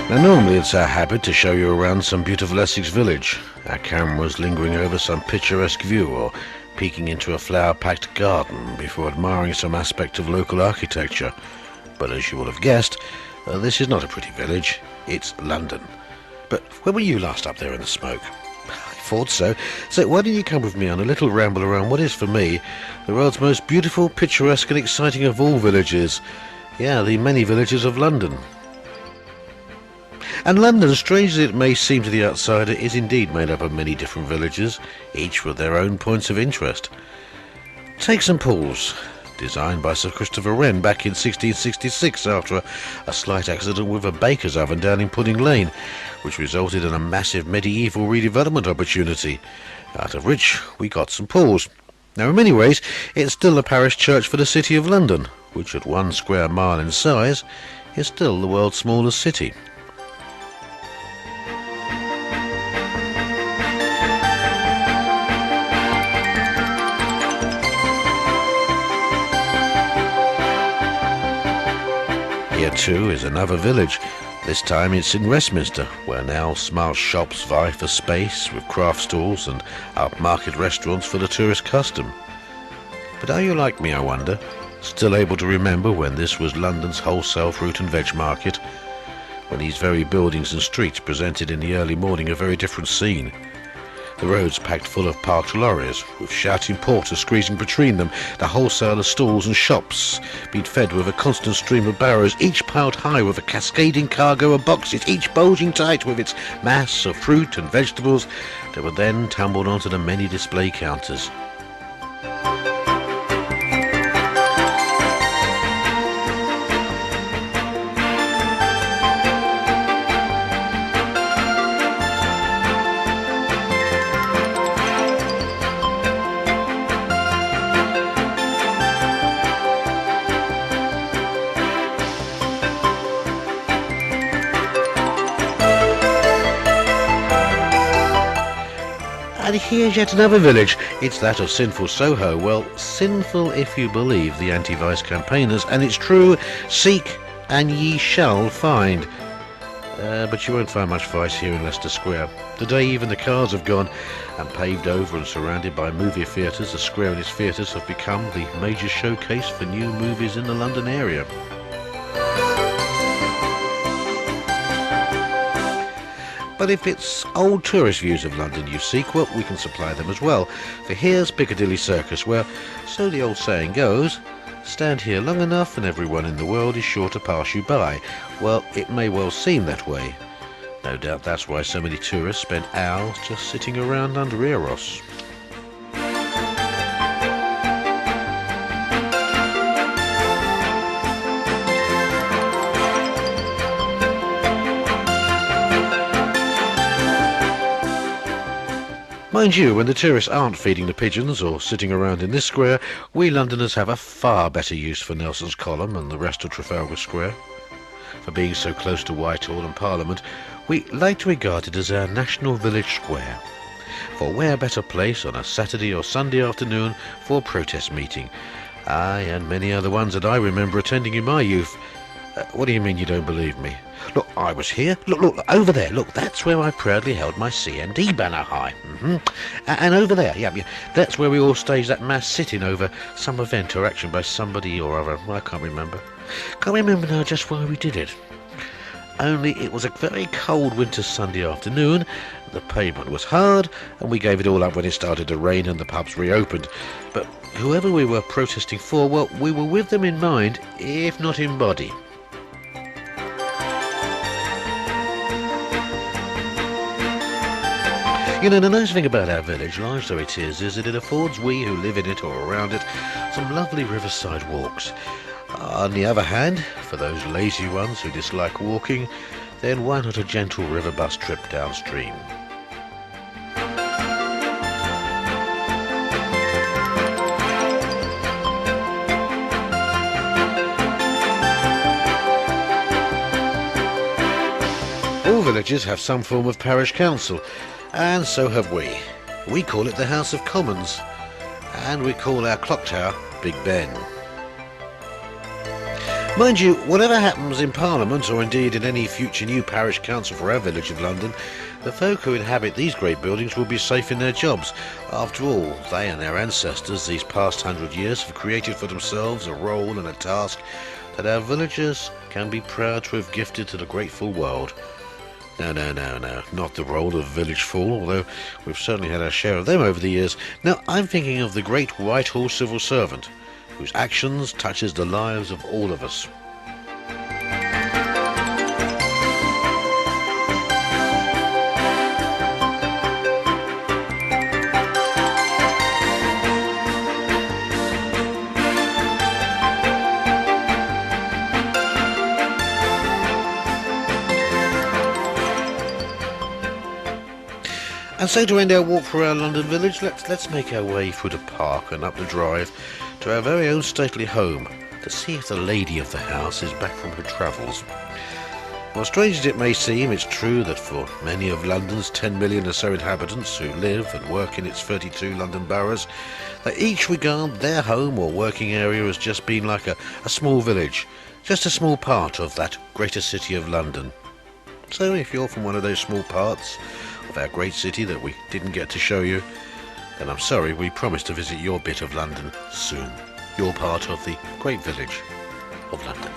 Now normally it's our habit to show you around some beautiful Essex village, our cameras lingering over some picturesque view or peeking into a flower-packed garden before admiring some aspect of local architecture. But as you will have guessed, this is not a pretty village, it's London. But when were you last up there in the smoke? I thought so. So why don't you come with me on a little ramble around what is for me the world's most beautiful, picturesque and exciting of all villages. Yeah, the many villages of London. And London, strange as it may seem to the outsider, is indeed made up of many different villages, each with their own points of interest. Take St Paul's, designed by Sir Christopher Wren back in 1666 after a slight accident with a baker's oven down in Pudding Lane, which resulted in a massive medieval redevelopment opportunity, out of which we got St Paul's. Now in many ways it's still a parish church for the City of London, which at 1 square mile in size is still the world's smallest city. Here too is another village. This time it's in Westminster, where now smart shops vie for space with craft stalls and upmarket restaurants for the tourist custom. But are you like me, I wonder, still able to remember when this was London's wholesale fruit and veg market, when these very buildings and streets presented in the early morning a very different scene? The roads packed full of parked lorries, with shouting porters squeezing between them, the wholesaler stalls and shops being fed with a constant stream of barrows, each piled high with a cascading cargo of boxes, each bulging tight with its mass of fruit and vegetables that were then tumbled onto the many display counters. And here's yet another village. It's that of sinful Soho. Well, sinful if you believe the anti-vice campaigners, and it's true, seek and ye shall find. But you won't find much vice here in Leicester Square. Today even the cars have gone, and paved over and surrounded by movie theatres, the square and its theatres have become the major showcase for new movies in the London area. But if it's old tourist views of London you seek, well, we can supply them as well. For here's Picadilly Circus, where, so the old saying goes, stand here long enough and everyone in the world is sure to pass you by. Well, it may well seem that way. No doubt that's why so many tourists spend hours just sitting around under Eros. Mind you, when the tourists aren't feeding the pigeons or sitting around in this square, we Londoners have a far better use for Nelson's Column and the rest of Trafalgar Square. For being so close to Whitehall and Parliament, we like to regard it as our national village square. For where better place on a Saturday or Sunday afternoon for a protest meeting? Aye, and many other ones that I remember attending in my youth. What do you mean you don't believe me? Look, I was here. Look, over there. Look, that's where I proudly held my C&D banner high. And over there, yeah, that's where we all staged that mass sitting over some event or action by somebody or other. I can't remember. Can't remember now just why we did it. Only it was a very cold winter Sunday afternoon, the pavement was hard, and we gave it all up when it started to rain and the pubs reopened. But whoever we were protesting for, well, we were with them in mind, if not in body. You know, the nice thing about our village, life though it is that it affords we who live in it or around it some lovely riverside walks. On the other hand, for those lazy ones who dislike walking, then why not a gentle river bus trip downstream? All villages have some form of parish council, and so have we. We call it the House of Commons, and we call our clock tower Big Ben. Mind you, whatever happens in Parliament, or indeed in any future new parish council for our village of London, the folk who inhabit these great buildings will be safe in their jobs. After all, they and their ancestors these past 100 years have created for themselves a role and a task that our villagers can be proud to have gifted to the grateful world. No, not the role of village fool, although we've certainly had our share of them over the years. No, I'm thinking of the great Whitehall civil servant, whose actions touches the lives of all of us. And so to end our walk through our London village, let's make our way through the park and up the drive to our very own stately home to see if the lady of the house is back from her travels. Well, strange as it may seem, it's true that for many of London's 10 million or so inhabitants who live and work in its 32 London boroughs, they each regard their home or working area as just being like a small village, just a small part of that greater city of London. So if you're from one of those small parts of our great city that we didn't get to show you, then I'm sorry, we promise to visit your bit of London soon. Your part of the great village of London.